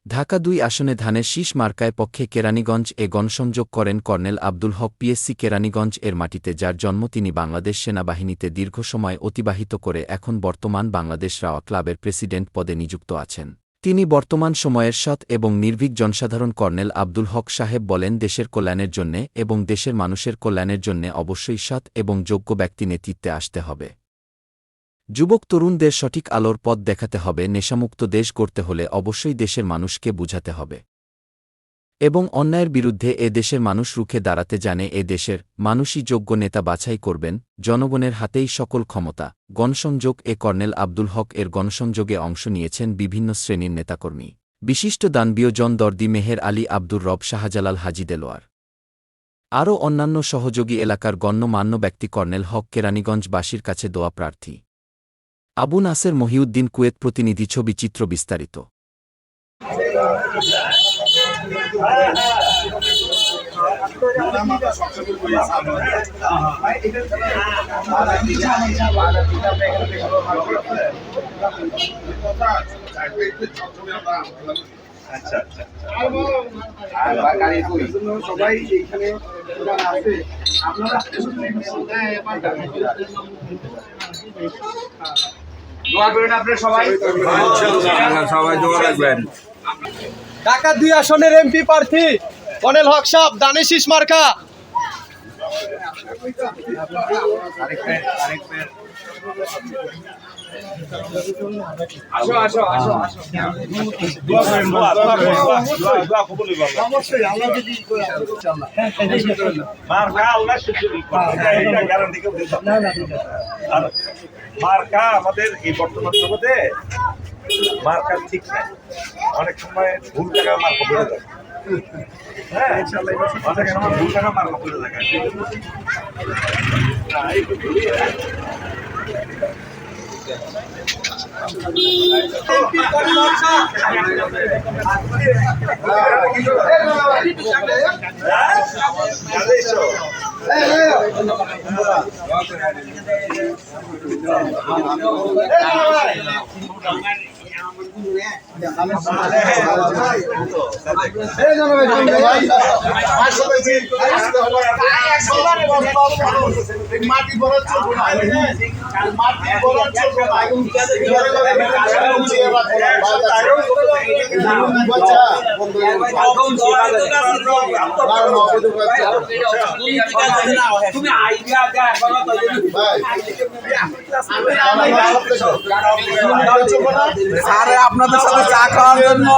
ঢাকা-২ আসনে ধানের শীষ মার্কায় পক্ষে কেরানীগঞ্জ এ গণসংযোগ করেন কর্নেল আব্দুল হক পিএসসি কেরানীগঞ্জ এর মাটিতে যার জন্ম তিনি বাংলাদেশ সেনাবাহিনীতে দীর্ঘ সময় অতিবাহিত করে এখন বর্তমান বাংলাদেশ রাওয়া ক্লাবের প্রেসিডেন্ট পদে নিযুক্ত আছেন। তিনি বর্তমান সময়ের সৎ এবং নির্ভীক জনসাধারণ। কর্নেল আব্দুল হক সাহেব বলেন, দেশের কল্যাণের জন্যে এবং দেশের মানুষের কল্যাণের জন্যে অবশ্যই সৎ এবং যোগ্য ব্যক্তি নেতৃত্বে আসতে হবে। যুবক তরুণদের সঠিক আলোর পথ দেখাতে হবে। নেশামুক্ত দেশ গড়তে হলে অবশ্যই দেশের মানুষকে বুঝাতে হবে এবং অন্যায়ের বিরুদ্ধে এ দেশের মানুষ রুখে দাঁড়াতে জানে। এ দেশের মানুষই যোগ্য নেতা বাছাই করবেন, জনগণের হাতেই সকল ক্ষমতা। গণসংযোগ এ কর্নেল আব্দুল হক এর গণসংযোগে অংশ নিয়েছেন বিভিন্ন শ্রেণীর নেতাকর্মী, বিশিষ্ট দানবীয় জন দর্দি, মেহের আলী, আব্দুর রব, শাহজালাল, হাজি দেলোয়ার আরও অন্যান্য সহযোগী এলাকার গণ্যমান্য ব্যক্তি। কর্নেল হক কেরানীগঞ্জবাসীর কাছে দোয়া প্রার্থী। আবু নাসের মহিউদ্দিন, কুয়েত প্রতিনিধি। ছবি চিত্র বিস্তারিত। সবাই এইখানে আছে, আপনারা দোয়া করেন, আপনারা সবাই সবাই দোয়া রাখবেন। ঢাকা-২ আসনের এমপি প্রার্থী কর্নেল হক সাহেব, ধানের শীষ মার্কা। আসো আসো আসো আসো, দোয়া করেন, দোয়া কবুল হবে অবশ্যই। আল্লাহ যদি ইনশাআল্লাহ মার্কা আল্লাহ সুযোগ এটা গ্যারান্টি কেউ দিতে না। আর মার্কা আমাদের এই বর্তমান জগতে মার্কা ঠিক নাই, অনেক সময় ভুল জায়গায় মার্কা পড়ে যায়। হ্যাঁ ইনশাআল্লাহ অনেক সময় ভুল জায়গায় মার্কা পড়ে যায়। মাটি বড় চলবে না, মাটি বড় চলবে না। তুমি আইডিয়া দেয় স্যার আপনাদের সাথে চা খাওয়ার জন্য